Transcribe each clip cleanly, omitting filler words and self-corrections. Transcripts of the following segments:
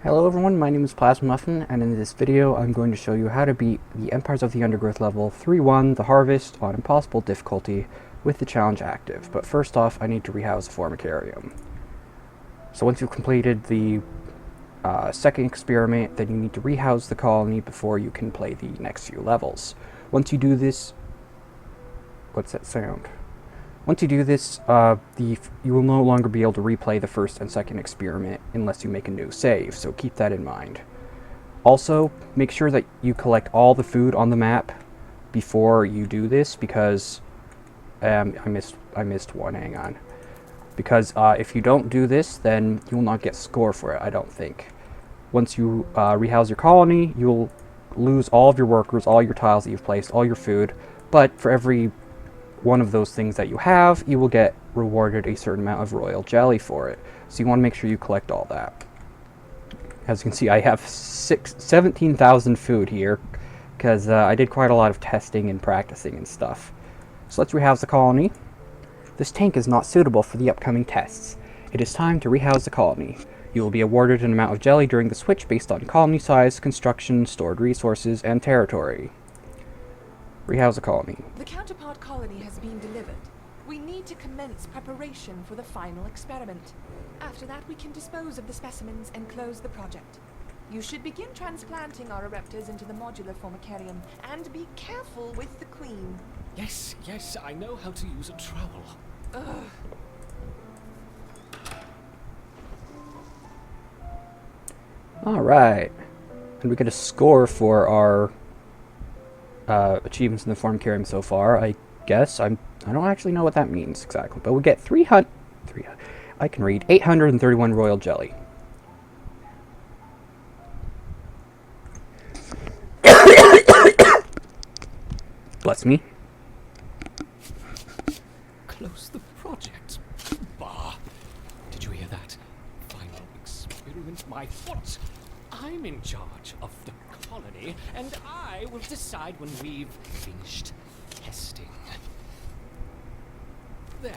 Hello everyone, my name is PlasmaMuffin, and in this video I'm going to show you how to beat the Empires of the Undergrowth level 3-1, The Harvest, on Impossible difficulty with the challenge active. But first off, I need to rehouse the Formicarium. So once you've completed the second experiment, then you need to rehouse the colony before you can play the next few levels. Once you do this... What's that sound? Once you do this, you will no longer be able to replay the first and second experiment unless you make a new save, so keep that in mind. Also, make sure that you collect all the food on the map before you do this, because I missed one, hang on. Because if you don't do this, then you will not get score for it, I don't think. Once you rehouse your colony, you'll lose all of your workers, all your tiles that you've placed, all your food, but for every one of those things that you have, you will get rewarded a certain amount of royal jelly for it. So you want to make sure you collect all that. As you can see, I have 17,000 food here, because I did quite a lot of testing and practicing and stuff. So let's rehouse the colony. This tank is not suitable for the upcoming tests. It is time to rehouse the colony. You will be awarded an amount of jelly during the switch based on colony size, construction, stored resources, and territory. Rehouse the colony. The counterpart colony has been delivered. We need to commence preparation for the final experiment. After that, we can dispose of the specimens and close the project. You should begin transplanting our eruptors into the modular Formicarium, and be careful with the queen. Yes, I know how to use a trowel. Ugh. Alright. And we get a score for our achievements in the Formicarium so far, I guess. I don't actually know what that means exactly, but we get 300. I can read 831 royal jelly. Bless me. Close the project. Bah! Did you hear that? Final experiment, my foot. I'm in charge of the colony, and I will decide when we've finished testing. There.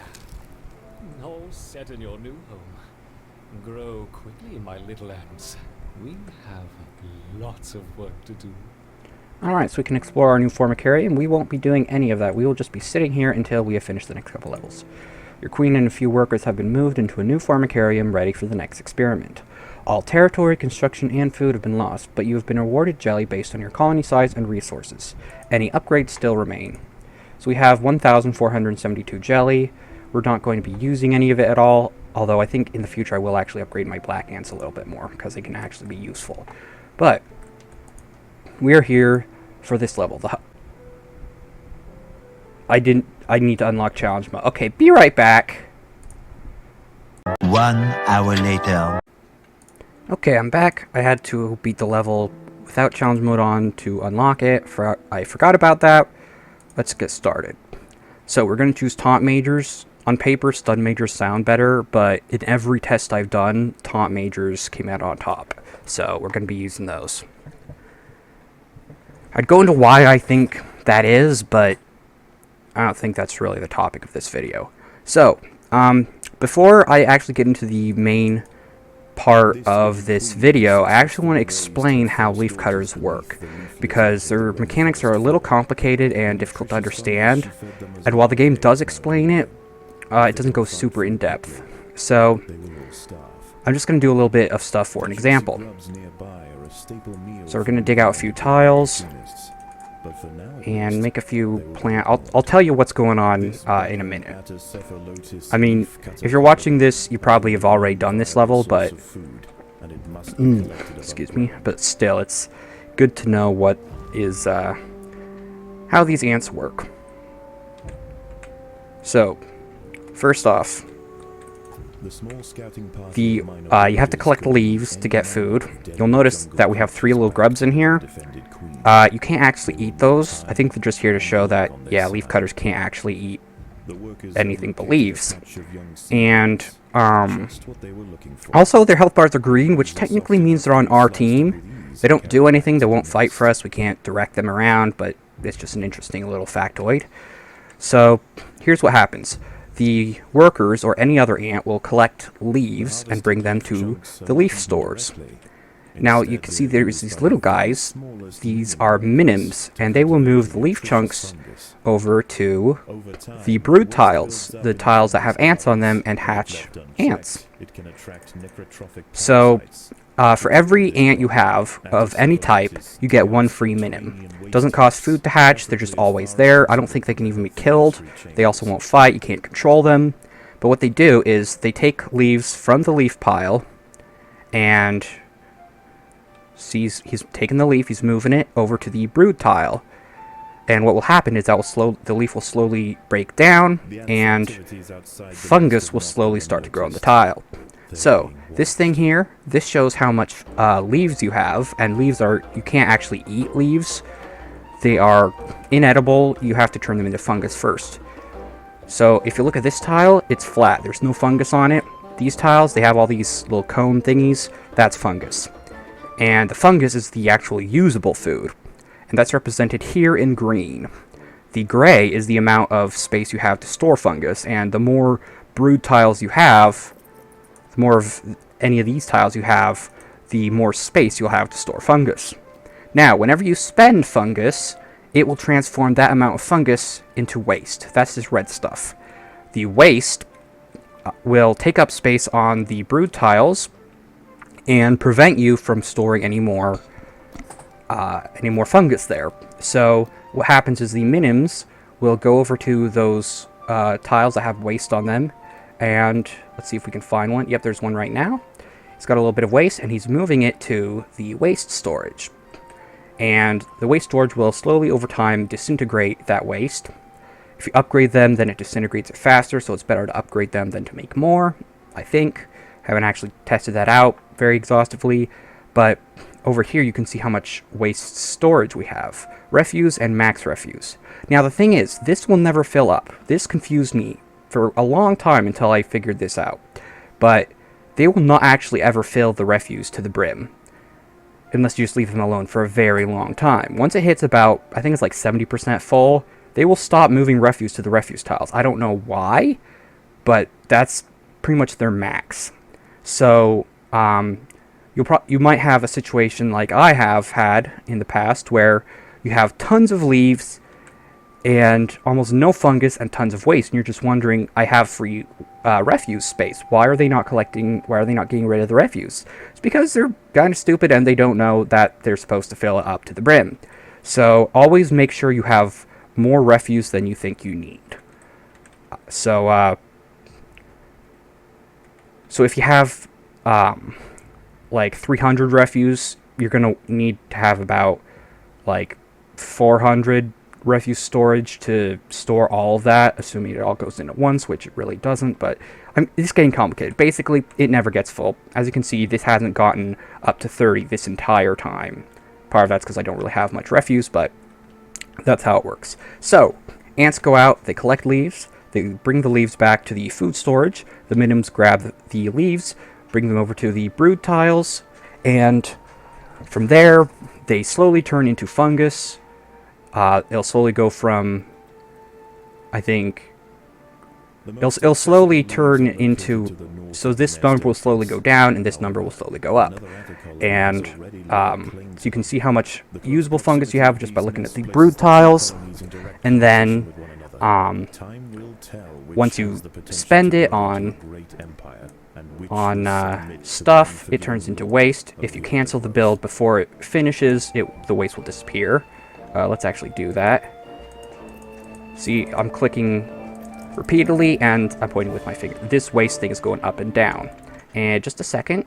All set in your new home. Grow quickly, my little ants. We have lots of work to do. Alright, so we can explore our new Formicarium. We won't be doing any of that. We will just be sitting here until we have finished the next couple levels. Your queen and a few workers have been moved into a new Formicarium ready for the next experiment. All territory, construction, and food have been lost, but you have been awarded jelly based on your colony size and resources. Any upgrades still remain. So we have 1,472 jelly. We're not going to be using any of it at all, although I think in the future I will actually upgrade my black ants a little bit more, because they can actually be useful. But we are here for this level. I need to unlock challenge mode. Okay, be right back. 1 hour later. Okay, I'm back. I had to beat the level without challenge mode on to unlock it. I forgot about that. Let's get started. So we're going to choose taunt majors. On paper, stun majors sound better, but in every test I've done, taunt majors came out on top. So we're going to be using those. I'd go into why I think that is, but I don't think that's really the topic of this video. So, before I actually get into the main part of this video, I actually want to explain how leafcutters work, because their mechanics are a little complicated and difficult to understand, and while the game does explain it, it doesn't go super in-depth. So, I'm just going to do a little bit of stuff for an example. So we're going to dig out a few tiles and make a few plant. I'll tell you what's going on in a minute. I mean, if you're watching this, you probably have already done this level, but excuse me, but still, it's good to know what is how these ants work. So, first off, you have to collect leaves to get food. You'll notice that we have 3 little grubs in here. You can't actually eat those. I think they're just here to show that, yeah, leafcutters can't actually eat anything but leaves. And also their health bars are green, which technically means they're on our team. They don't do anything. They won't fight for us. We can't direct them around, but it's just an interesting little factoid. So here's what happens. The workers, or any other ant, will collect leaves and bring them to the leaf stores. Now you can see there's these little guys. These are minims, and they will move the leaf chunks over to the brood tiles, the tiles that have ants on them and hatch ants. So for every ant you have of any type, you get one free minim. Doesn't cost food to hatch, they're just always there. I don't think they can even be killed. They also won't fight, you can't control them. But what they do is they take leaves from the leaf pile, and he's taking the leaf, he's moving it over to the brood tile. And what will happen is the leaf will slowly break down, and fungus will slowly start to grow on the tile. So, this thing here, this shows how much leaves you have, and leaves you can't actually eat leaves. They are inedible, you have to turn them into fungus first. So, if you look at this tile, it's flat, there's no fungus on it. These tiles, they have all these little cone thingies, that's fungus. And the fungus is the actual usable food, and that's represented here in green. The gray is the amount of space you have to store fungus, and the more brood tiles you have, the more of any of these tiles you have, the more space you'll have to store fungus. Now, whenever you spend fungus, it will transform that amount of fungus into waste. That's this red stuff. The waste will take up space on the brood tiles and prevent you from storing any more fungus there. So what happens is the minims will go over to those tiles that have waste on them, and let's see if we can find one. Yep, there's one right now. He's got a little bit of waste, and he's moving it to the waste storage. And the waste storage will slowly over time disintegrate that waste. If you upgrade them, then it disintegrates it faster, so it's better to upgrade them than to make more, I think. Haven't actually tested that out very exhaustively, but over here you can see how much waste storage we have. Refuse and max refuse. Now the thing is, this will never fill up. This confused me for a long time until I figured this out. But they will not actually ever fill the refuse to the brim, unless you just leave them alone for a very long time. Once it hits about, I think it's like 70% full, they will stop moving refuse to the refuse tiles. I don't know why, but that's pretty much their max. So, you might have a situation like I have had in the past, where you have tons of leaves and almost no fungus and tons of waste, and you're just wondering, I have free refuse space. Why are they not getting rid of the refuse? It's because they're kind of stupid and they don't know that they're supposed to fill it up to the brim. So always make sure you have more refuse than you think you need. So if you have like 300 refuse, you're gonna need to have about like 400 refuse storage to store all of that, assuming it all goes in at once, which it really doesn't, but it's getting complicated. Basically, it never gets full. As you can see, this hasn't gotten up to 30 this entire time. Part of that's because I don't really have much refuse, but that's how it works. So, ants go out, they collect leaves, they bring the leaves back to the food storage, the minims grab the leaves, bring them over to the brood tiles, and from there, they slowly turn into fungus. It'll slowly go from, I think, it'll slowly turn into, so this number will slowly go down, and this number will slowly go up. And so you can see how much usable fungus you have just by looking at the brood tiles. And then, once you spend it on stuff, it turns into waste. If you cancel the build before it finishes, the waste will disappear. Let's actually do that. See, I'm clicking repeatedly and I'm pointing with my finger. This waste thing is going up and down. And just a second.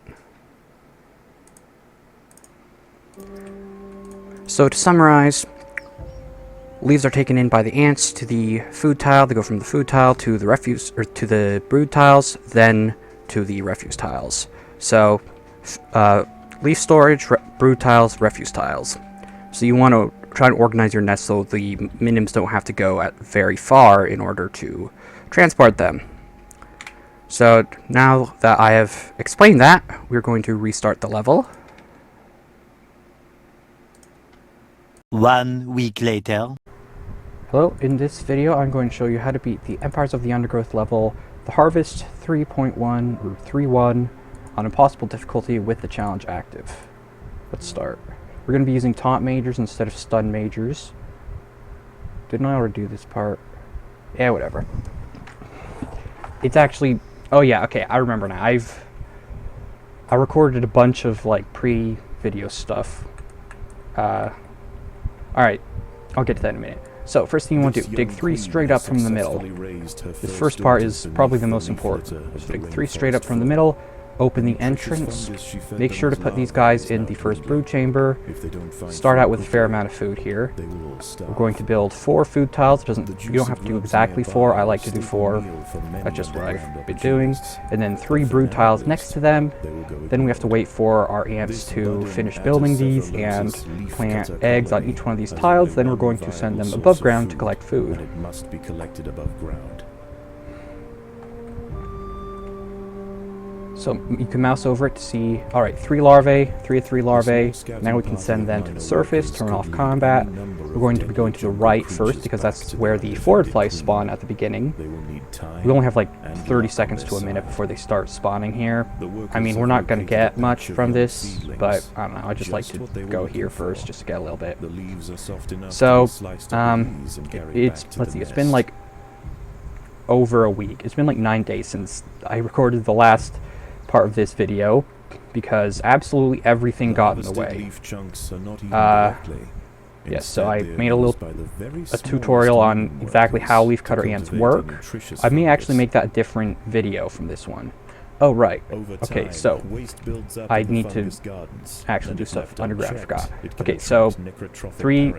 So to summarize, leaves are taken in by the ants to the food tile. They go from the food tile to the refuse, or to the brood tiles, then to the refuse tiles. So, leaf storage, brood tiles, refuse tiles. So you want to try to organize your nest so the minims don't have to go very far in order to transport them. So now that I have explained that, we're going to restart the level. 1 week later. Hello, in this video I'm going to show you how to beat the Empires of the Undergrowth level, the Harvest 3.1 or 3.1 on impossible difficulty with the challenge active. let's start. We're going to be using taunt majors instead of stun majors. Didn't I already do this part? Yeah, whatever. It's actually... Oh yeah, okay, I remember now. I recorded a bunch of, like, pre-video stuff. Alright, I'll get to that in a minute. So, first thing you want to do, dig 3 straight up from the middle. This first part is probably the most important. Just dig 3 straight up from the middle, open the entrance, make sure to put these guys in the first brood chamber, start out with a fair amount of food here. We're going to build 4 food tiles. You don't have to do exactly 4, I like to do 4, that's just what I've been doing. And then 3 brood tiles next to them. Then we have to wait for our ants to finish building these and plant eggs on each one of these tiles. Then we're going to send them above ground to collect food. It must be collected above ground. So you can mouse over it to see, alright, 3 larvae, 3 of 3 larvae. Now we can send them to the surface, turn off combat. We're going to be going to the right first because that's where the forward flies spawn at the beginning. We only have like 30 seconds to a minute before they start spawning here. I mean, we're not going to get much from this, but I don't know, I just like to go here first just to get a little bit. So, let's see, it's been like over a week. It's been like 9 days since I recorded the last part of this video because absolutely everything got in the way. Yes, so I made a tutorial on exactly how leafcutter ants work. I may actually make that a different video from this one. Oh, right. Okay, so I need to actually do stuff underground, I forgot. Okay, so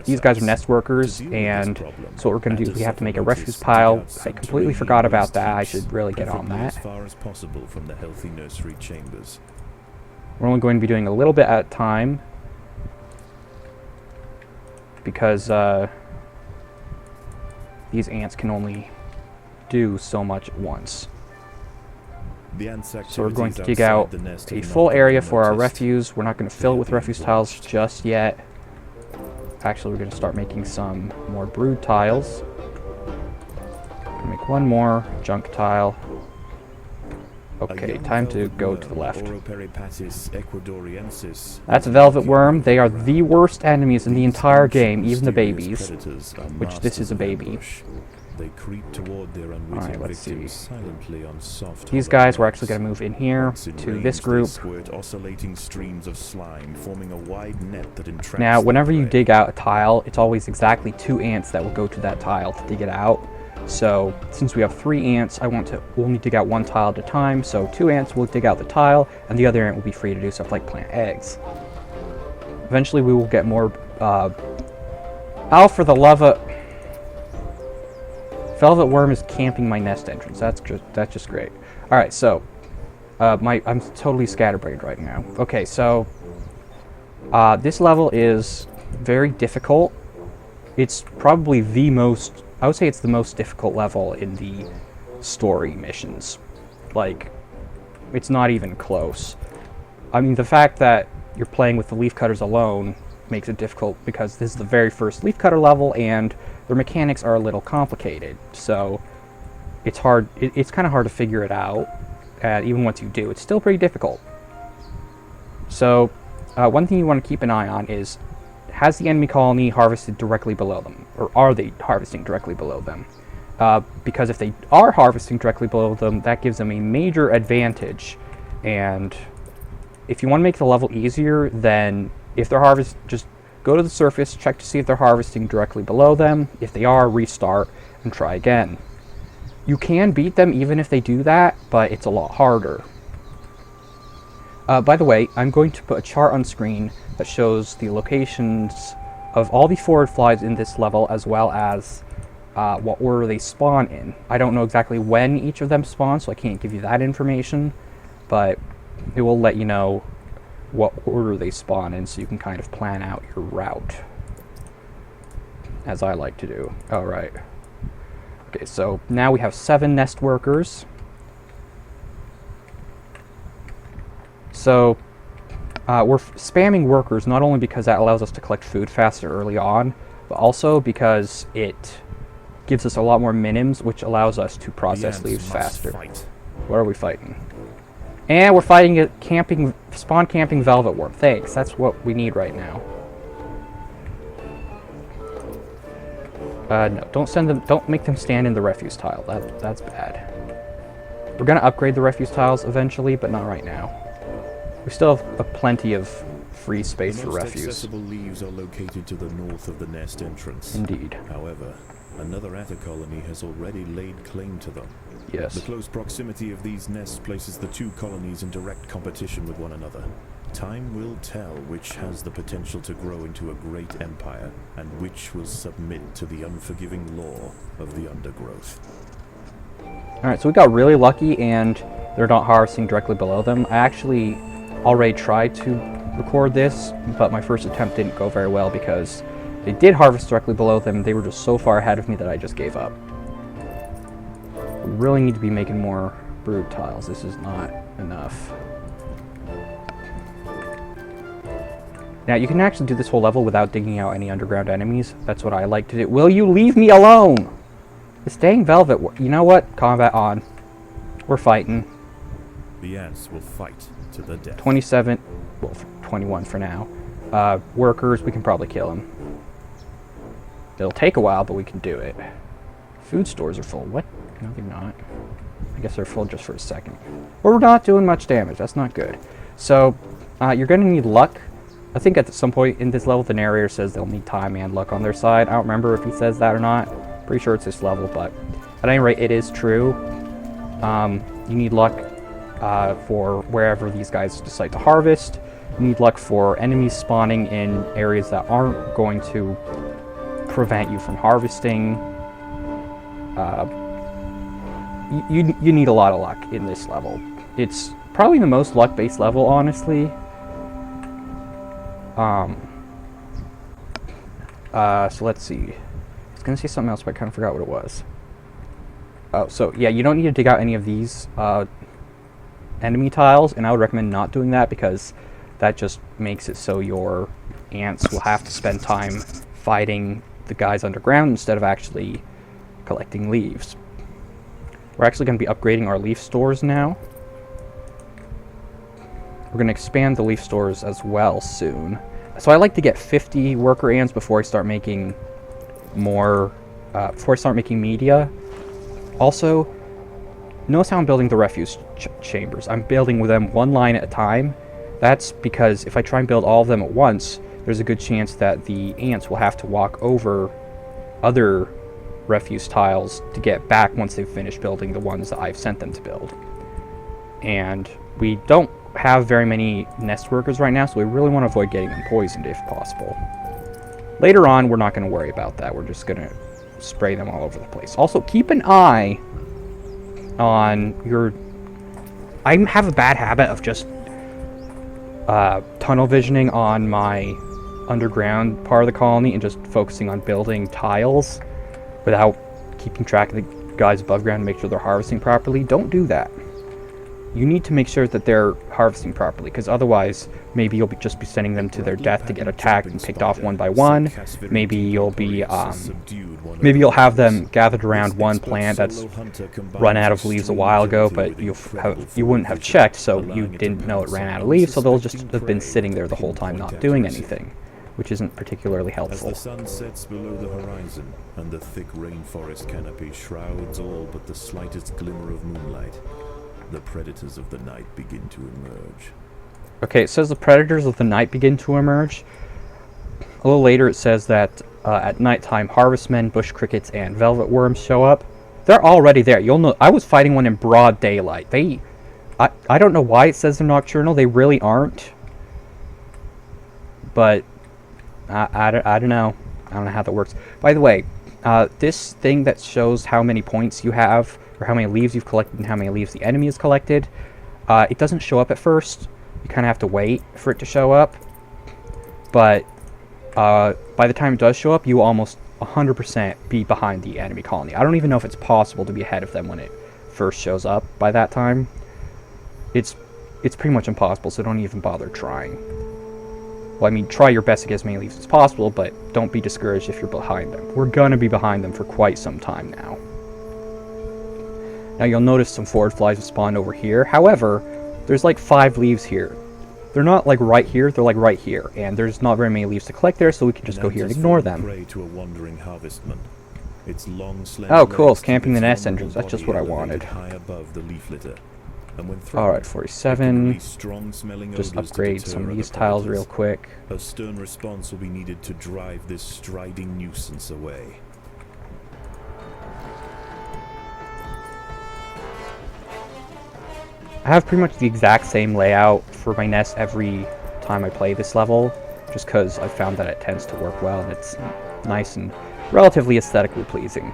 these guys are nest workers, and so what we're going to do is we have to make a refuse pile. I completely forgot about that. I should really get on that. We're only going to be doing a little bit at a time because these ants can only do so much at once. So we're going to dig out a full area for our refuse. We're not going to fill it with refuse tiles just yet. Actually, we're going to start making some more brood tiles. Make one more junk tile. Okay, time to go to the left. That's a velvet worm. They are the worst enemies in the entire game, even the babies, which this is a baby. Alright, let's see. These guys, we're actually going to move in here to this group. Now, whenever you dig out a tile, it's always exactly 2 ants that will go to that tile to dig it out. So, since we have 3 ants, we'll only dig out 1 tile at a time. So 2 ants will dig out the tile, and the other ant will be free to do stuff like plant eggs. Eventually, we will get more... Ow, for the love of... Velvet worm is camping my nest entrance. That's just great. All right, so I'm totally scatterbrained right now. Okay, so this level is very difficult. It's probably I would say it's the most difficult level in the story missions. Like, it's not even close. I mean, the fact that you're playing with the leafcutters alone makes it difficult because this is the very first leafcutter level and their mechanics are a little complicated, so it's hard. It's kind of hard to figure it out, and even once you do, it's still pretty difficult. So, one thing you want to keep an eye on is, has the enemy colony harvested directly below them, or are they harvesting directly below them? Because if they are harvesting directly below them, that gives them a major advantage, and if you want to make the level easier, then if they're just go to the surface, check to see if they're harvesting directly below them. If they are, restart and try again. You can beat them even if they do that, but it's a lot harder. By the way, I'm going to put a chart on screen that shows the locations of all the forward flies in this level, as well as what order they spawn in. I don't know exactly when each of them spawn, so I can't give you that information, but it will let you know what order they spawn in, so you can kind of plan out your route, as I like to do. All right. Okay, so now we have 7 nest workers. So we're spamming workers not only because that allows us to collect food faster early on, but also because it gives us a lot more minims, which allows us to process leaves faster. What are we fighting? And we're fighting a spawn camping velvet worm. Thanks, that's what we need right now. No, don't make them stand in the refuse tile. That's bad. We're gonna upgrade the refuse tiles eventually, but not right now. We still have plenty of free space for refuse. The most accessible leaves are located to the north of the nest entrance. Indeed. However, another atta colony has already laid claim to them. Yes. The close proximity of these nests places the two colonies in direct competition with one another. Time will tell which has the potential to grow into a great empire, and which will submit to the unforgiving law of the Undergrowth. Alright, so we got really lucky and they're not harvesting directly below them. I actually already tried to record this, but my first attempt didn't go very well because they did harvest directly below them. They were just so far ahead of me that I just gave up. We really need to be making more brood tiles. This is not enough. Now, you can actually do this whole level without digging out any underground enemies. That's what I like to do. Will you leave me alone? This dang velvet... You know what? Combat on. We're fighting. The ants will fight to the death. 27... Well, 21 for now. Workers, we can probably kill them. It'll take a while, but we can do it. Food stores are full. What? No, they're not. I guess they're full just for a second. But we're not doing much damage. That's not good. So, you're going to need luck. I think at some point in this level, the narrator says they'll need time and luck on their side. I don't remember if he says that or not. Pretty sure it's this level, but at any rate, it is true. You need luck for wherever these guys decide to harvest. You need luck for enemies spawning in areas that aren't going to prevent you from harvesting. You need a lot of luck in this level. It's probably the most luck-based level, honestly. So let's see. I was gonna say something else, but I kind of forgot what it was. Oh, so yeah, you don't need to dig out any of these enemy tiles, and I would recommend not doing that because that just makes it so your ants will have to spend time fighting the guys underground instead of actually collecting leaves. We're actually going to be upgrading our leaf stores now. We're going to expand the leaf stores as well soon. So I like to get 50 worker ants before I start making more, before I start making media. Also, notice how I'm building the refuse chambers. I'm building with them one line at a time. That's because if I try and build all of them at once, there's a good chance that the ants will have to walk over other refuse tiles to get back once they've finished building the ones that I've sent them to build. And we don't have very many nest workers right now, so we really want to avoid getting them poisoned if possible. Later on, we're not going to worry about that. We're just going to spray them all over the place. Also, keep an eye on your... I have a bad habit of just tunnel visioning on my underground part of the colony and just focusing on building tiles without keeping track of the guys above ground to make sure they're harvesting properly. Don't do that. You need to make sure that they're harvesting properly, because otherwise maybe you'll just be sending them to their death to get attacked and picked off one by one. Maybe you'll be maybe you'll have them gathered around one plant that's run out of leaves a while ago, but you wouldn't have checked, so you didn't know it ran out of leaves, so they'll just have been sitting there the whole time not doing anything, which isn't particularly helpful. As the sun sets below the horizon and the thick rainforest canopy shrouds all but the slightest glimmer of moonlight, the predators of the night begin to emerge. Okay, it says the predators of the night begin to emerge. A little later it says that at nighttime harvestmen, bush crickets, and velvet worms show up. They're already there. You'll know. I was fighting one in broad daylight. I don't know why it says they're nocturnal. They really aren't. But I don't know. I don't know how that works. By the way, this thing that shows how many points you have, or how many leaves you've collected and how many leaves the enemy has collected, it doesn't show up at first. You kind of have to wait for it to show up. But by the time it does show up, you will almost 100% be behind the enemy colony. I don't even know if it's possible to be ahead of them when it first shows up by that time. It's pretty much impossible, so don't even bother trying. Well, I mean, try your best to get as many leaves as possible, but don't be discouraged if you're behind them. We're going to be behind them for quite some time now. Now, you'll notice some forward flies have spawned over here. However, there's like 5 leaves here. They're not like right here, they're like right here, and there's not very many leaves to collect there, so we can just go here and ignore them. Prey to a wandering harvestman. Its long, slender Oh, cool, it's legs camping the keep its nest vulnerable entrance, that's just body what I elevated wanted. high above the leaf litter. And when Alright, threatened, 47. strong-smelling Just odors to upgrade deter some of other these tiles real predators. quick. A stern response will be needed to drive this striding nuisance away. I have pretty much the exact same layout for my nest every time I play this level, just because I found that it tends to work well and it's nice and relatively aesthetically pleasing.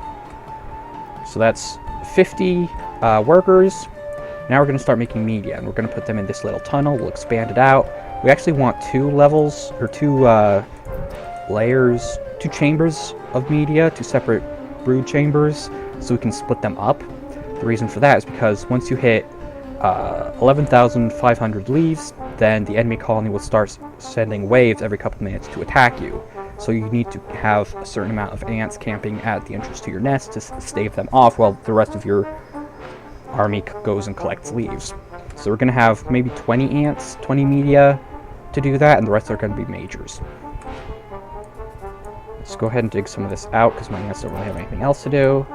So that's 50 workers. Now we're going to start making media, and we're going to put them in this little tunnel. We'll expand it out. We actually want 2 levels, or 2 layers, 2 chambers of media, 2 separate brood chambers, so we can split them up. The reason for that is because once you hit 11,500 leaves, then the enemy colony will start sending waves every couple minutes to attack you. So you need to have a certain amount of ants camping at the entrance to your nest to stave them off while the rest of your army goes and collects leaves. So we're going to have maybe 20 ants, 20 media to do that, and the rest are going to be majors. Let's go ahead and dig some of this out because my ants don't really have anything else to do.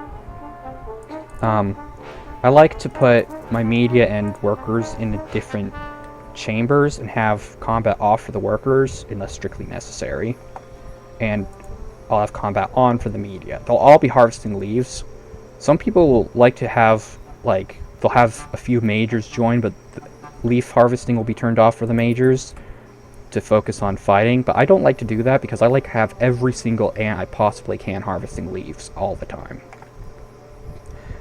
I like to put my media and workers in different chambers and have combat off for the workers unless strictly necessary. And I'll have combat on for the media. They'll all be harvesting leaves. Some people like to have, like, they'll have a few majors join, but the leaf harvesting will be turned off for the majors to focus on fighting. But I don't like to do that because I like to have every single ant I possibly can harvesting leaves all the time.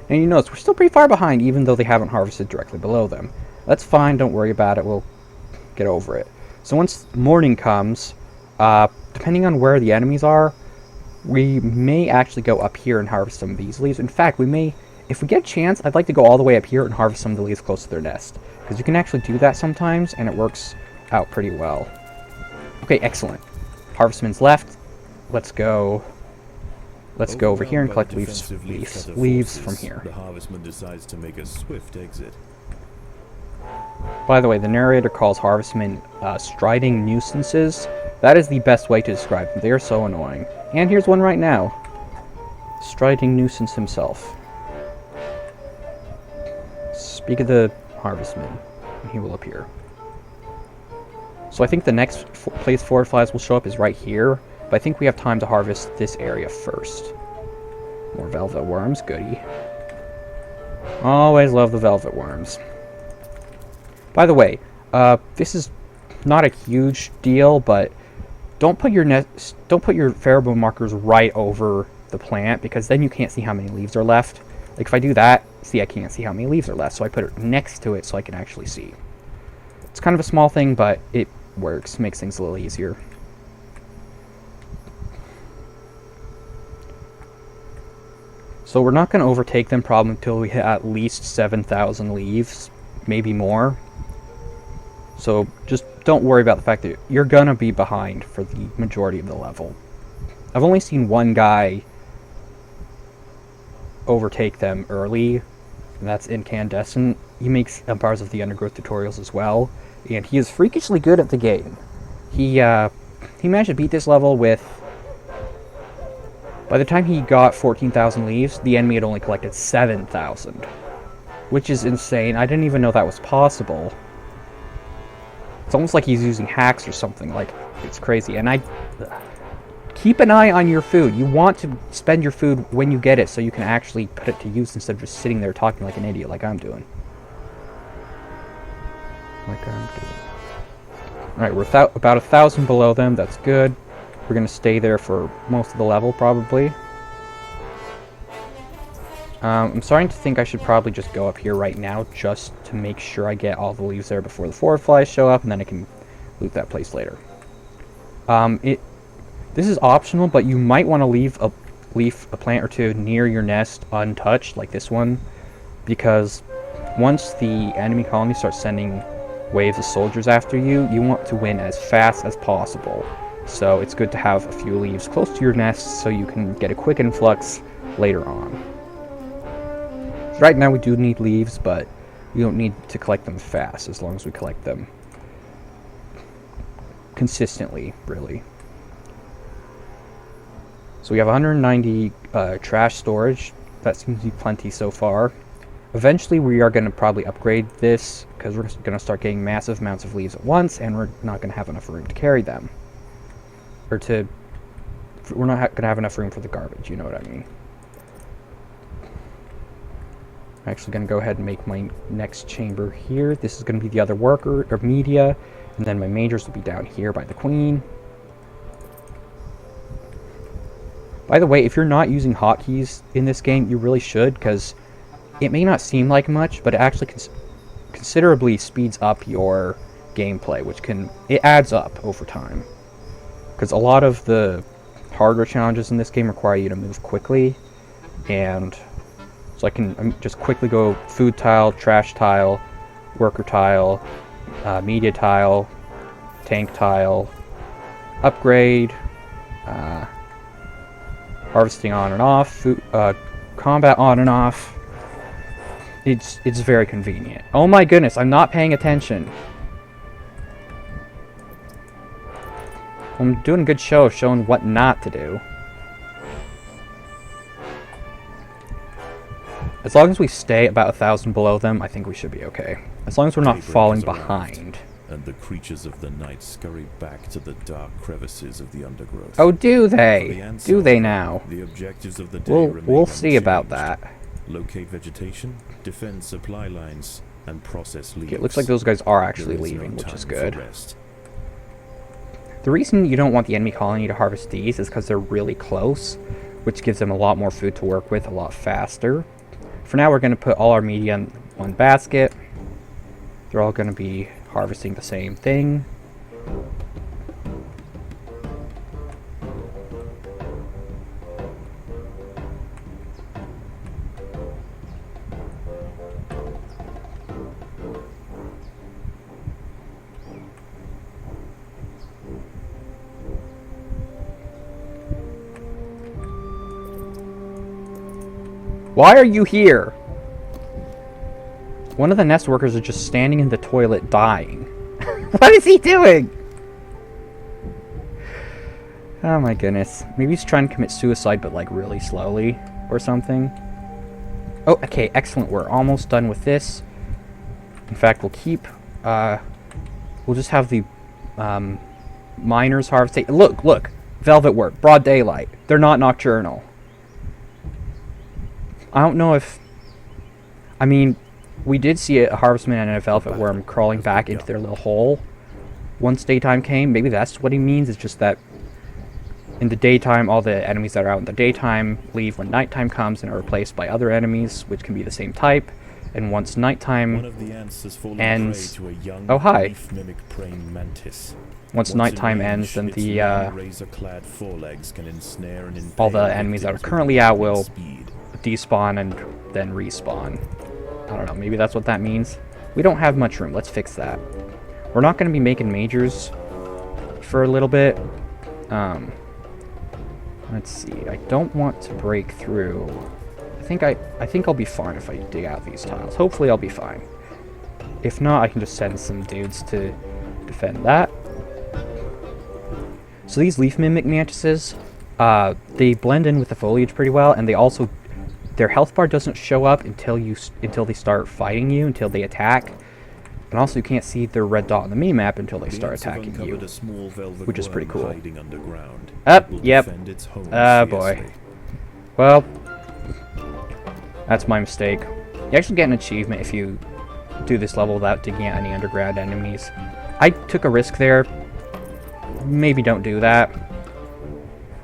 And you notice we're still pretty far behind even though they haven't harvested directly below them. That's fine, don't worry about it, we'll get over it. So once morning comes, depending on where the enemies are, we may actually go up here and harvest some of these leaves. In fact, we may, if we get a chance, I'd like to go all the way up here and harvest some of the leaves close to their nest. Because you can actually do that sometimes, and it works out pretty well. Okay, excellent. Harvestman's left. Let's go over here and collect leaves from here. The harvestman decides to make a swift exit. By the way, the narrator calls harvestmen striding nuisances. That is the best way to describe them. They are so annoying. And here's one right now. Striding nuisance himself. Speak of the harvestman, and he will appear. So I think the next place forward flies will show up is right here, but I think we have time to harvest this area first. More velvet worms, goody. Always love the velvet worms. By the way, this is not a huge deal, but don't put your pheromone markers right over the plant, because then you can't see how many leaves are left. Like if I do that, see, I can't see how many leaves are left, so I put it next to it so I can actually see. It's kind of a small thing, but it works, makes things a little easier. So we're not going to overtake them probably until we hit at least 7,000 leaves, maybe more. So just don't worry about the fact that you're going to be behind for the majority of the level. I've only seen one guy overtake them early, and that's Incandescent. He makes Empires of the Undergrowth tutorials as well, and he is freakishly good at the game. He managed to beat this level with... By the time he got 14,000 leaves, the enemy had only collected 7,000. Which is insane. I didn't even know that was possible. It's almost like he's using hacks or something. Like, it's crazy. And keep an eye on your food. You want to spend your food when you get it so you can actually put it to use instead of just sitting there talking like an idiot like I'm doing. Alright, we're about 1,000 below them. That's good. We're going to stay there for most of the level, probably. I'm starting to think I should probably just go up here right now, just to make sure I get all the leaves there before the forward flies show up, and then I can loot that place later. This is optional, but you might want to leave a plant or two near your nest untouched, like this one, because once the enemy colony starts sending waves of soldiers after you, you want to win as fast as possible. So it's good to have a few leaves close to your nest so you can get a quick influx later on. Right now we do need leaves, but We don't need to collect them fast, as long as we collect them consistently, really. So we have 190 trash storage. That seems to be plenty so far. Eventually we are going to probably upgrade this, because we're going to start getting massive amounts of leaves at once, and we're not going to have enough room to carry them. We're not going to have enough room for the garbage, you know what I mean. I'm actually going to go ahead and make my next chamber here. This is going to be the other worker, or media, and then my majors will be down here by the queen. By the way, if you're not using hotkeys in this game, you really should, because it may not seem like much, but it actually considerably speeds up your gameplay, it adds up over time. Because a lot of the harder challenges in this game require you to move quickly, and so I can just quickly go food tile, trash tile, worker tile, media tile, tank tile, upgrade, harvesting on and off, food, combat on and off. It's very convenient. Oh my goodness, I'm not paying attention. I'm doing a good show of showing what not to do. As long as we stay about 1,000 below them, I think we should be okay. As long as we're not falling behind. And the creatures of the night scurry back to the dark crevices of the undergrowth. Oh, do they? Do they now? The objectives of the day We'll see about that. Locate vegetation, defend supply lines, and process leaves. Okay, it looks like those guys are actually leaving, which is good. The reason you don't want the enemy colony to harvest these is because they're really close, which gives them a lot more food to work with a lot faster. For now, we're going to put all our media in one basket. They're all going to be harvesting the same thing. Why are you here? One of the nest workers is just standing in the toilet dying. What is he doing? Oh my goodness. Maybe he's trying to commit suicide, but like really slowly or something. Oh, okay, excellent. We're almost done with this. In fact, we'll just have the miners harvest. Look, velvet work, broad daylight. They're not nocturnal. I don't know if... I mean, we did see a harvestman and a velvet worm crawling back into their little hole once daytime came. Maybe that's what he means. It's just that in the daytime, all the enemies that are out in the daytime leave when nighttime comes and are replaced by other enemies, which can be the same type. And once nighttime ends... Oh, hi. Once nighttime ends, then the all the enemies that are currently out will despawn and then respawn. I don't know, maybe that's what that means. We don't have much room, let's fix that. We're not going to be making majors for a little bit. Let's see, I don't want to break through. I think I'll be fine if I dig out these tiles. Hopefully I'll be fine. If not, I can just send some dudes to defend that. So these leaf mimic mantises, they blend in with the foliage pretty well, and they also, their health bar doesn't show up until they start fighting you, until they attack. And also you can't see their red dot on the minimap until they start attacking you, which is pretty cool. Yep. Oh boy. Well, that's my mistake. You actually get an achievement if you do this level without digging out any underground enemies. I took a risk there. Maybe don't do that.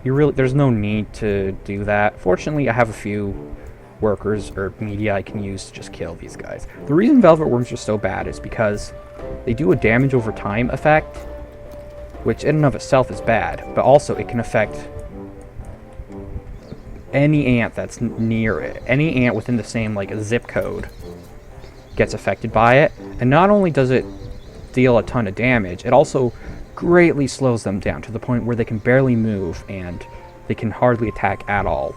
There's no need to do that. Fortunately, I have a few workers or media I can use to just kill these guys. The reason velvet worms are so bad is because they do a damage over time effect, which in and of itself is bad, but also it can affect any ant that's near it. Any ant within the same like zip code gets affected by it, and not only does it deal a ton of damage, it also greatly slows them down to the point where they can barely move and they can hardly attack at all.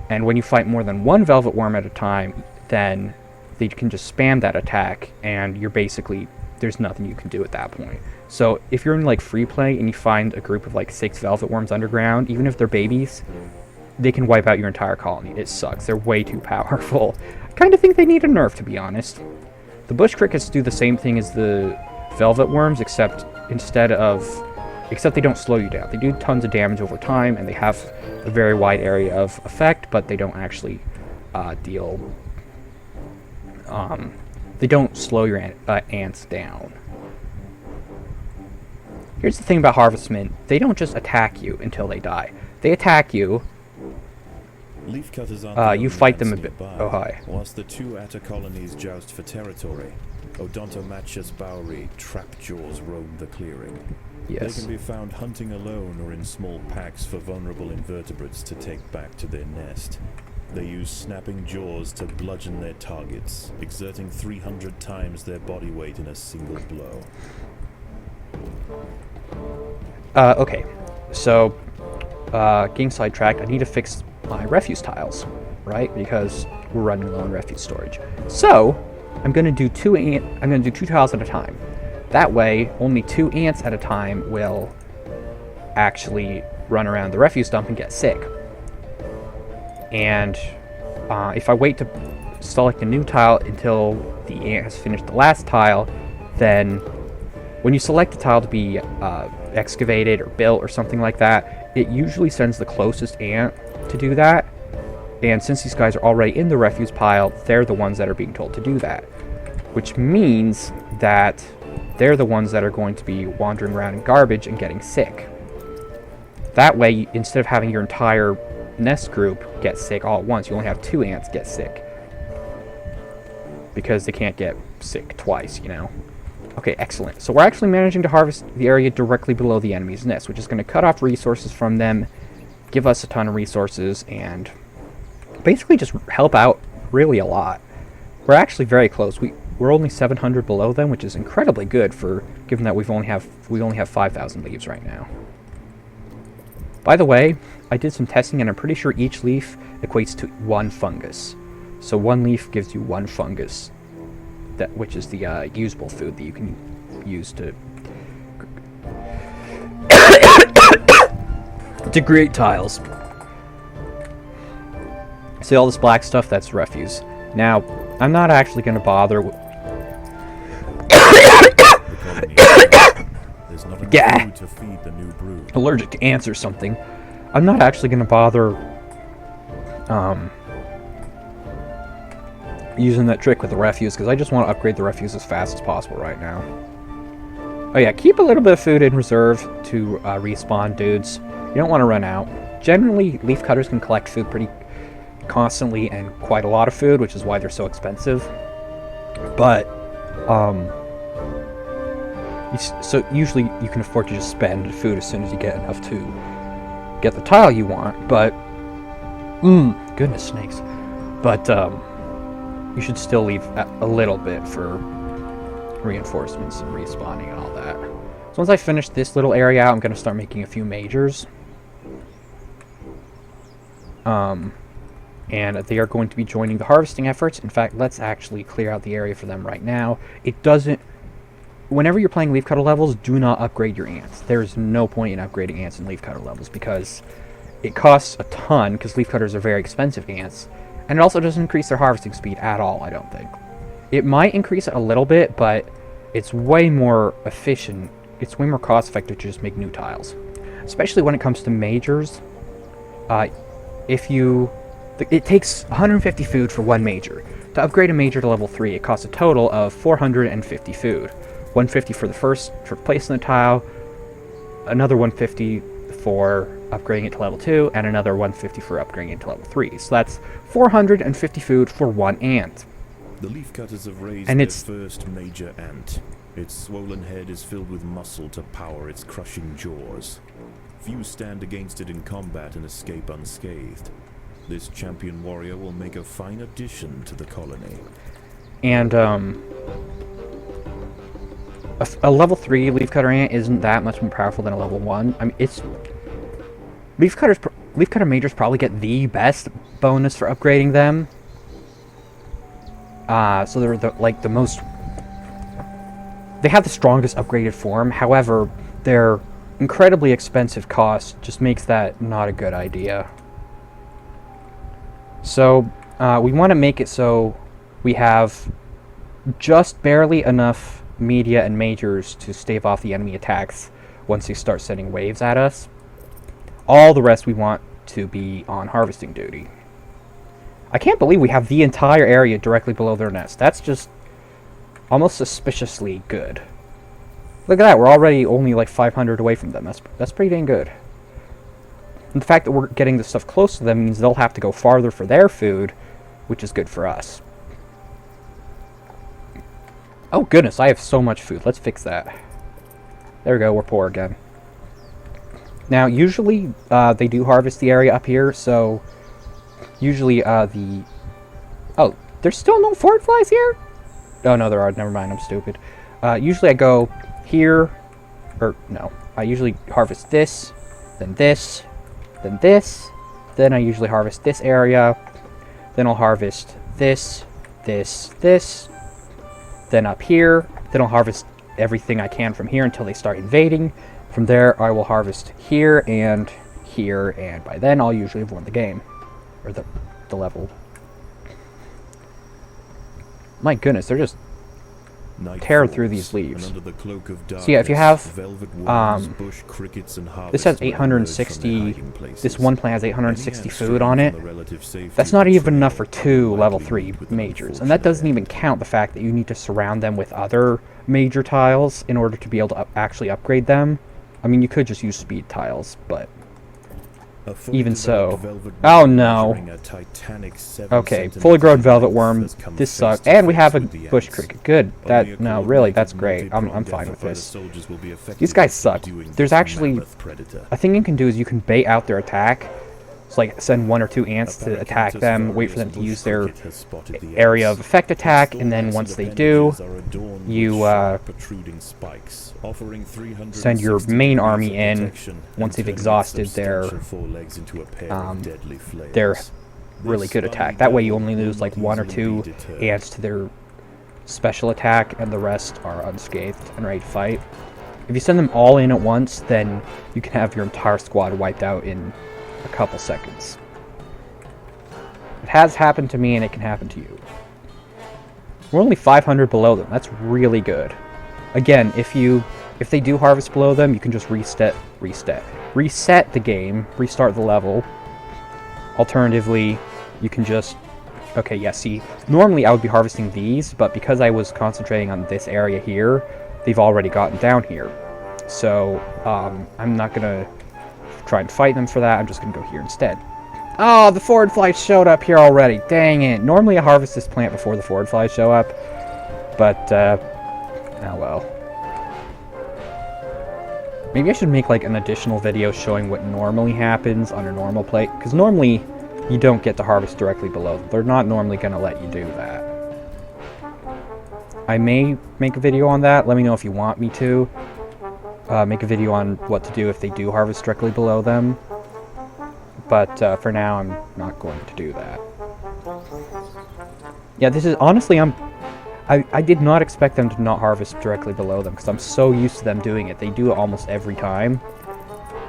And when you fight more than one velvet worm at a time, then they can just spam that attack, and you're basically, there's nothing you can do at that point. So if you're in like free play and you find a group of like 6 velvet worms underground, even if they're babies, they can wipe out your entire colony. It sucks. They're way too powerful. I kind of think they need a nerf, to be honest. The bush crickets do the same thing as the velvet worms, except they don't slow you down. They do tons of damage over time, and they have a very wide area of effect, but they don't actually they don't slow your ants down. Here's the thing about harvestmen. They don't just attack you until they die. They attack you. Leafcutters aren't you fight them a bit. nearby, Oh, hi. whilst the 2 atta colonies joust for territory. Odontomachus Bowery trapjaws roam the clearing. Yes. They can be found hunting alone or in small packs for vulnerable invertebrates to take back to their nest. They use snapping jaws to bludgeon their targets, exerting 300 times their body weight in a single blow. Okay. So, getting sidetracked, I need to fix my refuse tiles, right? Because we're running low on refuse storage. So, I'm gonna do 2 tiles at a time. That way, only 2 ants at a time will actually run around the refuse dump and get sick. And if I wait to select a new tile until the ant has finished the last tile, then when you select a tile to be excavated or built or something like that, it usually sends the closest ant to do that. And since these guys are already in the refuse pile, they're the ones that are being told to do that. Which means that they're the ones that are going to be wandering around in garbage and getting sick. That way, instead of having your entire nest group get sick all at once, you only have 2 ants get sick. Because they can't get sick twice, you know? Okay, excellent. So we're actually managing to harvest the area directly below the enemy's nest, which is going to cut off resources from them, give us a ton of resources, and basically just help out really a lot. We're actually very close. We're only 700 below them, which is incredibly good for given that we only have 5,000 leaves right now. By the way, I did some testing, and I'm pretty sure each leaf equates to 1 fungus. So 1 leaf gives you 1 fungus, which is the usable food that you can use to create tiles. See all this black stuff? That's refuse. Now, I'm not actually going to bother with... There's not enough food to feed the new brood. Allergic to ants or something. I'm not actually going to bother using that trick with the refuse, because I just want to upgrade the refuse as fast as possible right now. Oh yeah, keep a little bit of food in reserve to respawn dudes. You don't want to run out. Generally, leaf cutters can collect food pretty constantly and quite a lot of food, which is why they're so expensive. But so usually you can afford to just spend food as soon as you get enough to get the tile you want. But goodness snakes. But you should still leave a little bit for reinforcements and respawning and all that. So once I finish this little area out, I'm going to start making a few majors. And they are going to be joining the harvesting efforts. In fact, let's actually clear out the area for them right now. It doesn't... Whenever you're playing leafcutter levels, do not upgrade your ants. There's no point in upgrading ants in leafcutter levels because it costs a ton, because leafcutters are very expensive ants. And it also doesn't increase their harvesting speed at all, I don't think. It might increase it a little bit, but it's way more efficient. It's way more cost effective to just make new tiles. Especially when it comes to majors. It takes 150 food for 1 major. To upgrade a major to level 3, it costs a total of 450 food. 150 for placing the tile, another 150 for upgrading it to level 2, and another 150 for upgrading it to level 3. So that's 450 food for 1 ant. The leafcutters have raised And their it's- first major ant. Its swollen head is filled with muscle to power its crushing jaws. Few stand against it in combat and escape unscathed. This champion warrior will make a fine addition to the colony. And a level 3 leafcutter ant isn't that much more powerful than a level 1. I mean, it's... Leafcutter majors probably get the best bonus for upgrading them. So they're the most... They have the strongest upgraded form. However, their incredibly expensive cost just makes that not a good idea. So we want to make it so we have just barely enough media and majors to stave off the enemy attacks once they start sending waves at us. All the rest we want to be on harvesting duty. I can't believe we have the entire area directly below their nest. That's just almost suspiciously good. Look at that, we're already only like 500 away from them. That's pretty dang good. And the fact that we're getting this stuff close to them means they'll have to go farther for their food, which is good for us. Oh goodness, I have so much food. Let's fix that. There we go, we're poor again. Now, usually they do harvest the area up here, so usually Oh, there's still no forward flies here? Oh no, there are. Never mind, I'm stupid. Usually I go here, or no, I usually harvest this, then this, then this, then I usually harvest this area, then I'll harvest this, this, then up here, then I'll harvest everything I can from here until they start invading. From there, I will harvest here, and by then I'll usually have won the game, or the level. My goodness, they're just tear through these leaves. So yeah, if you have, this has 860, this one plant has 860 food on it. That's not even enough for 2 level 3 majors. And that doesn't even count the fact that you need to surround them with other major tiles in order to be able to actually upgrade them. I mean, you could just use speed tiles, but even so. Oh no. Okay, fully grown velvet worm. This sucks. And we have a bush cricket. Good. No, really, that's great. I'm fine with this. These guys suck. There's actually a thing you can do is you can bait out their attack. So like send 1 or 2 ants to attack them, wait for them to use their area of effect attack, and then once they do, you send your main army in once they've exhausted their really good attack. That way you only lose like 1 or 2 ants to their special attack, and the rest are unscathed and ready to fight. If you send them all in at once, then you can have your entire squad wiped out in a couple seconds. It has happened to me, and it can happen to you. We're only 500 below them. That's really good. Again, if they do harvest below them, you can just reset the game, restart the level. Alternatively, you can just... Okay, yeah, see, normally I would be harvesting these, but because I was concentrating on this area here, they've already gotten down here. So, I'm not gonna try and fight them for that. I'm just gonna go here instead. Oh, the forward flies showed up here already. Dang it. Normally I harvest this plant before the forward flies show up, but, oh well. Maybe I should make like an additional video showing what normally happens on a normal plate, because normally you don't get to harvest directly below them. They're not normally going to let you do that. I may make a video on that. Let me know if you want me to. Make a video on what to do if they do harvest directly below them. But for now, I'm not going to do that. Yeah, this is honestly, I did not expect them to not harvest directly below them, because I'm so used to them doing it. They do it almost every time.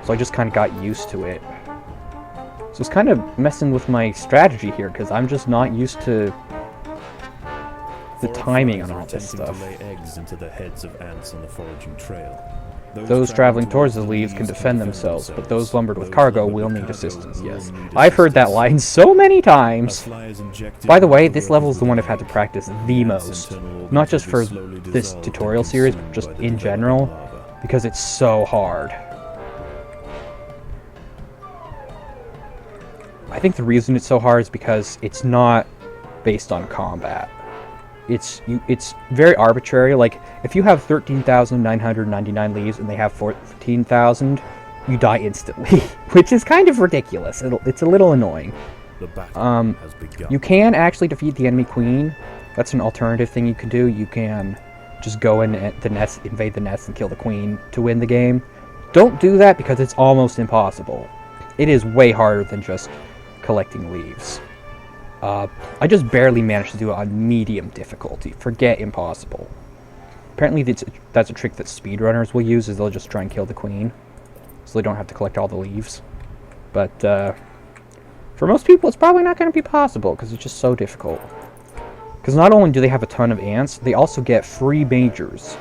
So I just kind of got used to it. So it's kind of messing with my strategy here, because I'm just not used to the timing on all this stuff. Those traveling towards the leaves can defend themselves, but those lumbered with cargo will need assistance, yes. I've heard that line so many times! By the way, this level is the one I've had to practice the most. Not just for this tutorial series, but just in general, because it's so hard. I think the reason it's so hard is because it's not based on combat. It's very arbitrary. Like, if you have 13,999 leaves and they have 14,000, you die instantly, which is kind of ridiculous. It's a little annoying. You can actually defeat the enemy queen. That's an alternative thing you can do. You can just go in at the nest, invade the nest, and kill the queen to win the game. Don't do that because it's almost impossible. It is way harder than just collecting leaves. I just barely managed to do it on medium difficulty. Forget impossible. Apparently that's a trick that speedrunners will use, is they'll just try and kill the queen, so they don't have to collect all the leaves. But for most people, it's probably not going to be possible, because it's just so difficult. Because not only do they have a ton of ants, they also get free majors.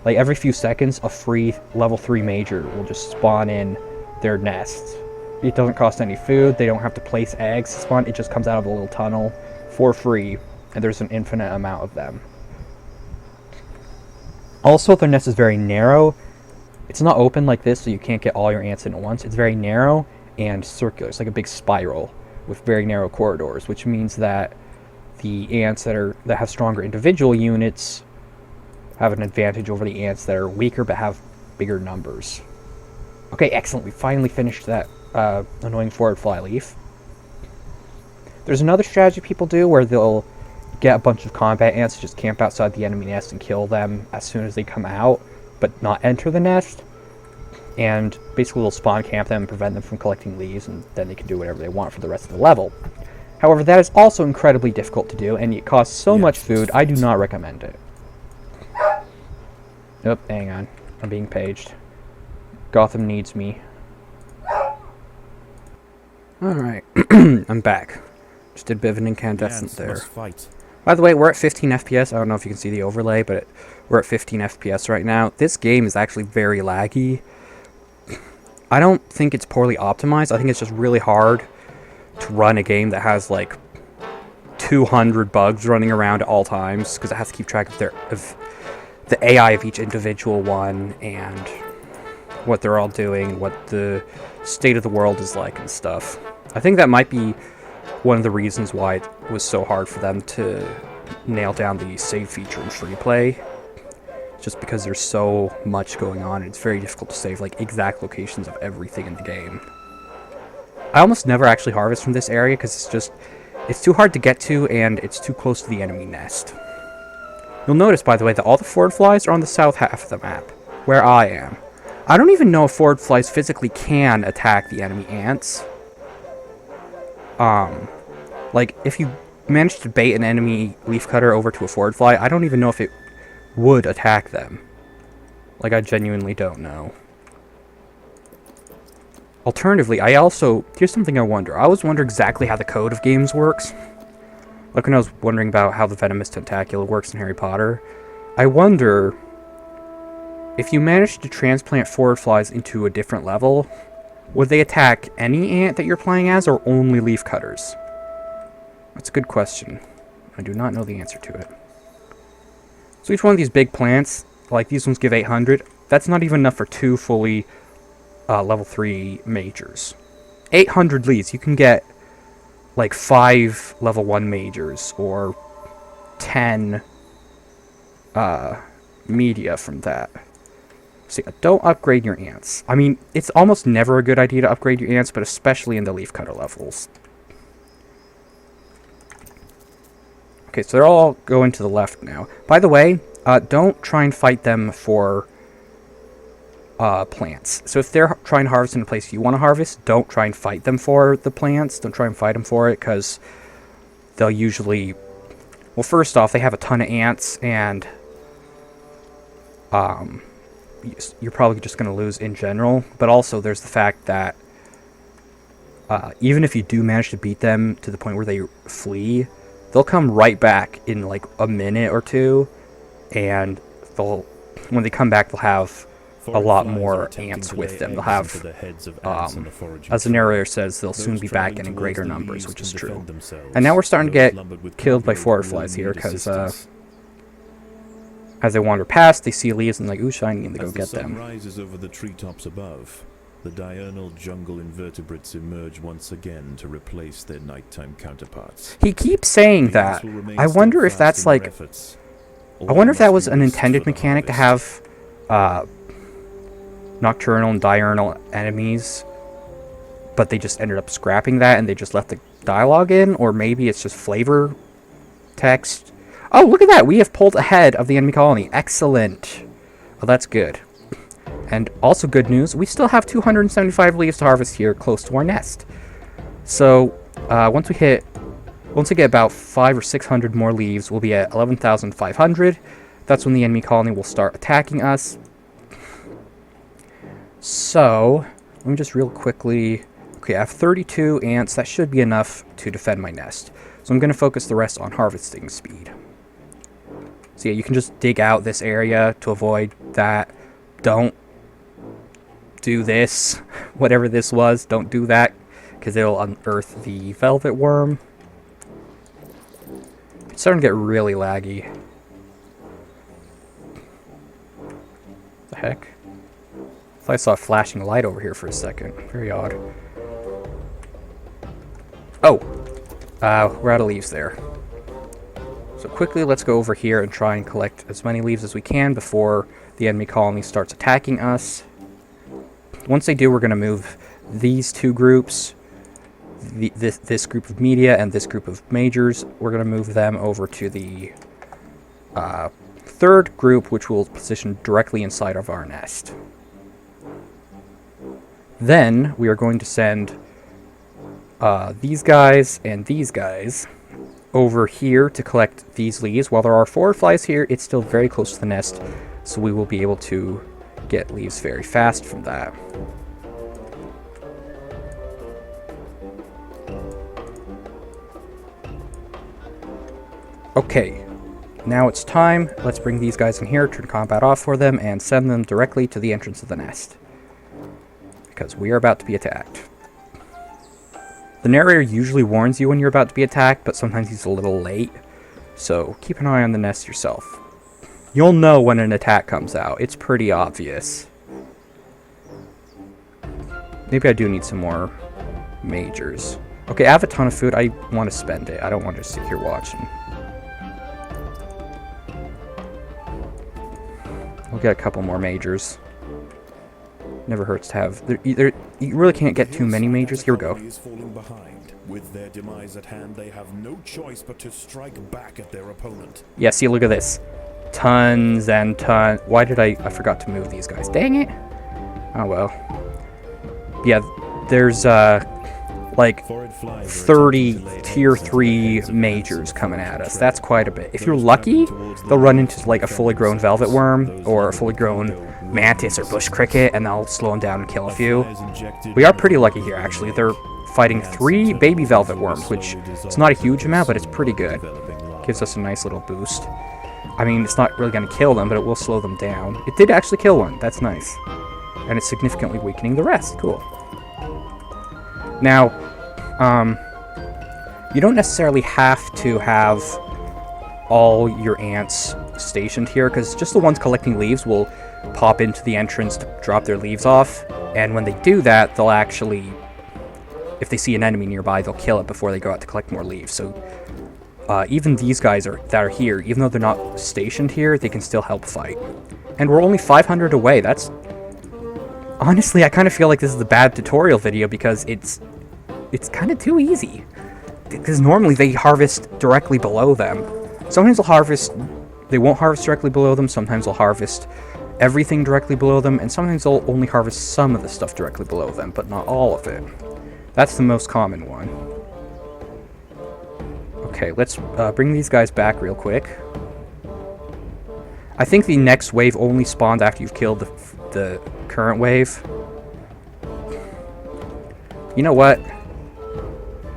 Like, every few seconds, a free level 3 major will just spawn in their nest. It doesn't cost any food, they don't have to place eggs to spawn, it just comes out of a little tunnel for free, and there's an infinite amount of them. Also, their nest is very narrow. It's not open like this, so you can't get all your ants in at once. It's very narrow and circular. It's like a big spiral with very narrow corridors, which means that the ants that have stronger individual units have an advantage over the ants that are weaker but have bigger numbers. Okay, excellent. We finally finished that annoying forward fly leaf. There's another strategy people do where they'll get a bunch of combat ants to just camp outside the enemy nest and kill them as soon as they come out, but not enter the nest. And basically they'll spawn camp them and prevent them from collecting leaves, and then they can do whatever they want for the rest of the level. However, that is also incredibly difficult to do, and it costs so much food, I do not recommend it. Oh, hang on. I'm being paged. Gotham needs me. Alright. I'm back. Just did a bit of an incandescent there. By the way, we're at 15 FPS. I don't know if you can see the overlay, but we're at 15 FPS right now. This game is actually very laggy. I don't think it's poorly optimized. I think it's just really hard to run a game that has like 200 bugs running around at all times, because it has to keep track of the AI of each individual one and what they're all doing, what the state of the world is like and stuff. I think that might be one of the reasons why it was so hard for them to nail down the save feature in free play. Just because there's so much going on, and it's very difficult to save like exact locations of everything in the game. I almost never actually harvest from this area because it's too hard to get to, and it's too close to the enemy nest. You'll notice, by the way, that all the forward flies are on the south half of the map, where I am. I don't even know if forward flies physically can attack the enemy ants. Like, if you manage to bait an enemy leafcutter over to a forward fly, I don't even know if it would attack them. Like, I genuinely don't know. Alternatively, here's something I wonder. I always wonder exactly how the code of games works. Like when I was wondering about how the venomous tentacula works in Harry Potter. I wonder if you manage to transplant forward flies into a different level, would they attack any ant that you're playing as, or only leafcutters? That's a good question. I do not know the answer to it. So each one of these big plants, like these ones give 800, that's not even enough for 2 fully level 3 majors. 800 leads, you can get like 5 level 1 majors, or 10 media from that. So yeah, don't upgrade your ants. I mean, it's almost never a good idea to upgrade your ants, but especially in the leafcutter levels. Okay, so they're all going to the left now. By the way, don't try and fight them for plants. So if they're trying to harvest in a place you want to harvest, don't try and fight them for the plants. Don't try and fight them for it, because they'll usually... Well, first off, they have a ton of ants, and you're probably just going to lose in general. But also, there's the fact that even if you do manage to beat them to the point where they flee, they'll come right back in like a minute or two, and when they come back, they'll have a lot more ants with them. They'll have, as the narrator says, they'll soon be back in greater numbers, which is true. And now we're starting to get killed by forward flies here, because as they wander past, they see leaves and like, ooh, shiny, and they go get them. Rises over the treetops above. The diurnal jungle invertebrates emerge once again to replace their nighttime counterparts. He keeps saying that. I wonder if that's like... I wonder if that was an intended mechanic to have nocturnal and diurnal enemies, but they just ended up scrapping that and they just left the dialogue in, or maybe it's just flavor text. Oh, look at that! We have pulled ahead of the enemy colony. Excellent. Well, that's good. And also good news, we still have 275 leaves to harvest here close to our nest. So, once we hit Once we get about 500 or 600 more leaves, we'll be at 11,500. That's when the enemy colony will start attacking us. So, let me just real quickly... Okay, I have 32 ants. That should be enough to defend my nest. So I'm going to focus the rest on harvesting speed. So yeah, you can just dig out this area to avoid that. Don't do this. Whatever this was, don't do that, because it'll unearth the velvet worm. It's starting to get really laggy. What the heck? I thought I saw a flashing light over here for a second. Very odd. Oh! We're out of leaves there. So quickly, let's go over here and try and collect as many leaves as we can before the enemy colony starts attacking us. Once they do, we're going to move these two groups, this group of media and this group of majors. We're going to move them over to the third group, which will position directly inside of our nest. Then we are going to send these guys and these guys over here to collect these leaves. While there are 4 flies here, it's still very close to the nest, so we will be able to get leaves very fast from that. Okay, now it's time. Let's bring these guys in here, turn combat off for them, and send them directly to the entrance of the nest, because we are about to be attacked. The narrator usually warns you when you're about to be attacked, but sometimes he's a little late, so keep an eye on the nest yourself. You'll know when an attack comes out. It's pretty obvious. Maybe I do need some more majors. Okay, I have a ton of food. I want to spend it. I don't want to sit here watching. We'll get a couple more majors. Never hurts to have. You really can't get too many majors. Here we go. With their demise at hand, they have no choice but to strike back at their opponent. Yeah, see, look at this. Tons and tons. Why did I forgot to move these guys. Dang it. Oh, well. Yeah, there's, like 30 tier 3 majors coming at us. That's quite a bit. If you're lucky, they'll run into like a fully grown velvet worm or a fully grown mantis or bush cricket, and they'll slow them down and kill a few. We are pretty lucky here, actually. They're fighting 3 baby velvet worms, which is not a huge amount, but it's pretty good. Gives us a nice little boost. I mean, it's not really going to kill them, but it will slow them down. It did actually kill one. That's nice. And it's significantly weakening the rest. Cool. Now, you don't necessarily have to have all your ants stationed here, because just the ones collecting leaves will pop into the entrance to drop their leaves off, and when they do that, they'll actually, if they see an enemy nearby, they'll kill it before they go out to collect more leaves. So even these guys that are here, even though they're not stationed here, they can still help fight. And we're only 500 away. That's... Honestly, I kind of feel like this is a bad tutorial video, because it's kind of too easy. Because normally they harvest directly below them. Sometimes they won't harvest directly below them, sometimes they'll harvest everything directly below them, and sometimes they'll only harvest some of the stuff directly below them, but not all of it. That's the most common one. Okay, let's bring these guys back real quick. I think the next wave only spawns after you've killed the current wave. You know what?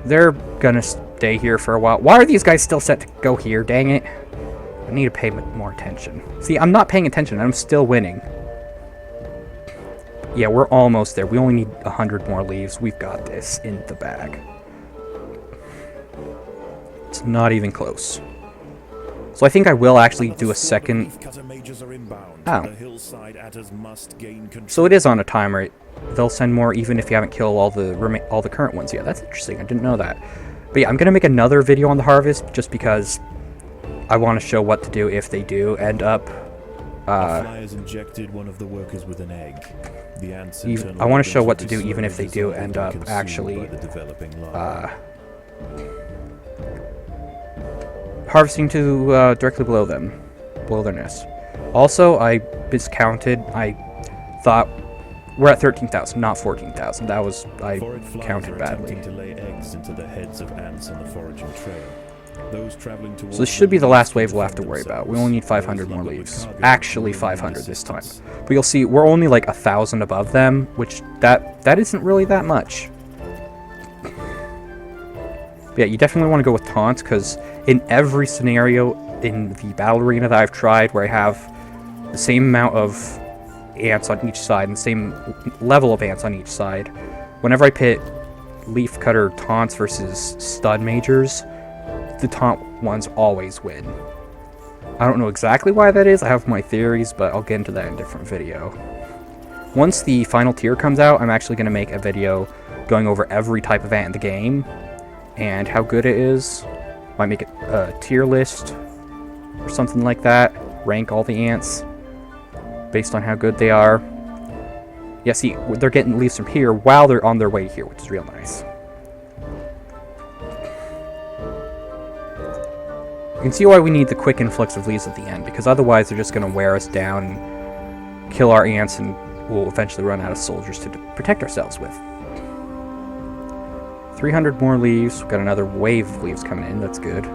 They're gonna stay here for a while. Why are these guys still set to go here? Dang it. I need to pay more attention. See, I'm not paying attention. I'm still winning. Yeah, we're almost there. We only need 100 more leaves. We've got this in the bag. It's not even close. So I think I will actually do a second... Oh. So it is on a timer. They'll send more even if you haven't killed all the current ones. Yeah, that's interesting. I didn't know that. But yeah, I'm going to make another video on the harvest just because I want to show what to do if they do end up... A fly has injected one of the workers with an egg. The ants I want to show what to do even if they do end up actually harvesting to directly below them, below their nest. Also, I miscounted. I thought we're at 13,000, not 14,000. That was, I Forage flies counted are badly. attempting to lay eggs into the heads of ants on the foraging trail. Those traveling towards So this should be the last wave we'll have to defend worry about. We themselves. only need Those 500 more lumbered with leaves. cargo Actually will 500 need this time. assistance. But you'll see, we're only like 1,000 above them, which that isn't really that much. But yeah, you definitely want to go with taunts, because in every scenario in the battle arena that I've tried, where I have the same amount of ants on each side and the same level of ants on each side, whenever I pit leafcutter taunts versus stun majors, the taunt ones always win. I don't know exactly why that is. I have my theories, but I'll get into that in a different video. Once the final tier comes out, I'm actually going to make a video going over every type of ant in the game and how good it is. Might make a tier list or something like that. Rank all the ants based on how good they are. Yeah, see, they're getting leaves from here while they're on their way here, which is real nice. You can see why we need the quick influx of leaves at the end, because otherwise they're just going to wear us down and kill our ants, and we'll eventually run out of soldiers to protect ourselves with. 300 more leaves. We've got another wave of leaves coming in. That's good.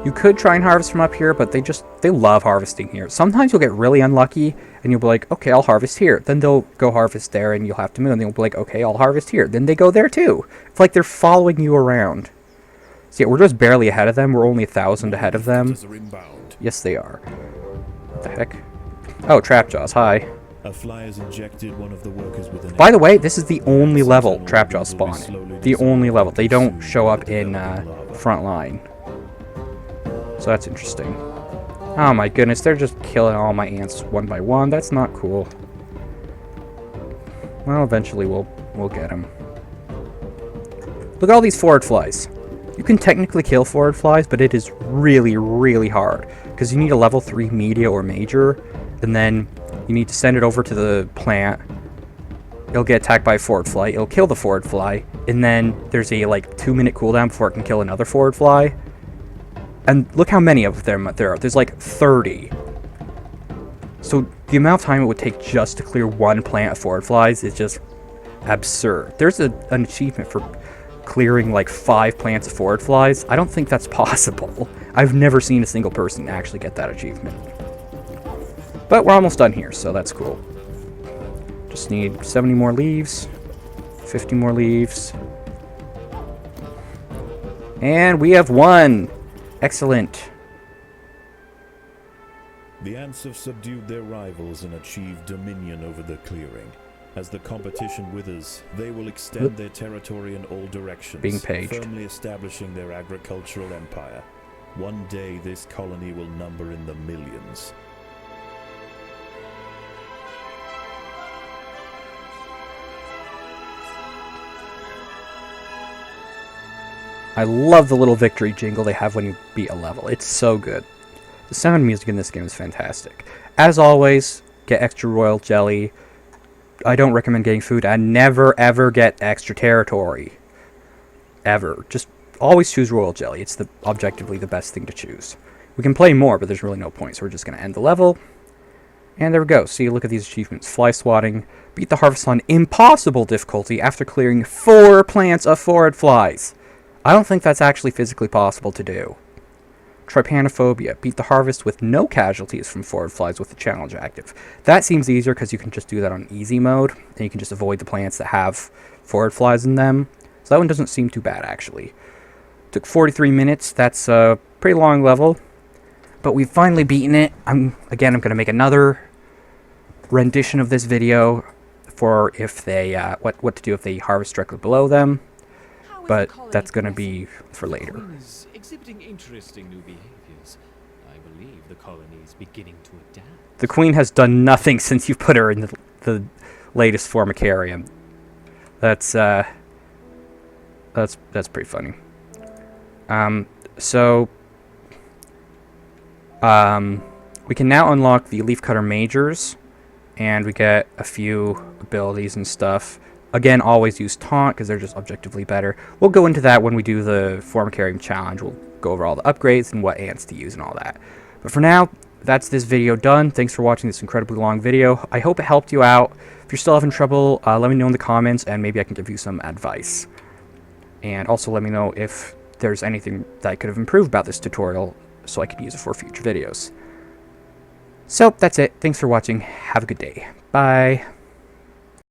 You could try and harvest from up here, but they love harvesting here. Sometimes you'll get really unlucky, and you'll be like, okay, I'll harvest here. Then they'll go harvest there, and you'll have to move, and they'll be like, okay, I'll harvest here. Then they go there too. It's like they're following you around. So yeah, we're just barely ahead of them. We're only 1,000 ahead of them. Yes, they are. What the heck? Oh, Trapjaws, hi. A fly has injected one of the workers with an By the way, this is the only level Trapjaws spawn in. The only level. They don't show up in Frontline. So that's interesting. Oh my goodness, they're just killing all my ants one by one. That's not cool. Well, eventually we'll get them. Look at all these forward flies. You can technically kill forward flies, but it is really, really hard. Because you need a level 3 media or major, and then you need to send it over to the plant. It'll get attacked by a forward fly. It'll kill the forward fly, and then there's a like 2-minute cooldown before it can kill another forward fly. And look how many of them there are. There's like 30. So the amount of time it would take just to clear one plant of forward flies is just absurd. There's an achievement for clearing like 5 plants of forward flies. I don't think that's possible. I've never seen a single person actually get that achievement. But we're almost done here, so that's cool. Just need 70 more leaves, 50 more leaves. And we have won! Excellent. The ants have subdued their rivals and achieved dominion over the clearing. As the competition withers, they will extend their territory in all directions, Being paged. firmly establishing their agricultural empire. One day this colony will number in the millions. I love the little victory jingle they have when you beat a level. It's so good. The sound music in this game is fantastic. As always, get extra royal jelly. I don't recommend getting food, and never ever get extra territory. Ever. Just always choose royal jelly. It's objectively the best thing to choose. We can play more, but there's really no point, so we're just going to end the level. And there we go. See, look at these achievements. Fly swatting. Beat the harvest on impossible difficulty after clearing 4 plants of forward flies. I don't think that's actually physically possible to do. Trypanophobia. Beat the harvest with no casualties from forward flies with the challenge active. That seems easier because you can just do that on easy mode, and you can just avoid the plants that have forward flies in them. So that one doesn't seem too bad, actually. Took 43 minutes. That's a pretty long level, but we've finally beaten it. I'm going to make another rendition of this video for if they what to do if they harvest directly below them. But that's going to be for later. The queen is exhibiting interesting new behaviors. I believe the colony is beginning to adapt. The queen has done nothing since you put her in the latest Formicarium. That's pretty funny. We can now unlock the leafcutter majors, and we get a few abilities and stuff. Again, always use taunt, because they're just objectively better. We'll go into that when we do the Formicarium challenge. We'll go over all the upgrades and what ants to use and all that. But for now, that's this video done. Thanks for watching this incredibly long video. I hope it helped you out. If you're still having trouble, let me know in the comments, and maybe I can give you some advice. And also let me know if there's anything that I could have improved about this tutorial so I could use it for future videos. So, that's it. Thanks for watching. Have a good day. Bye.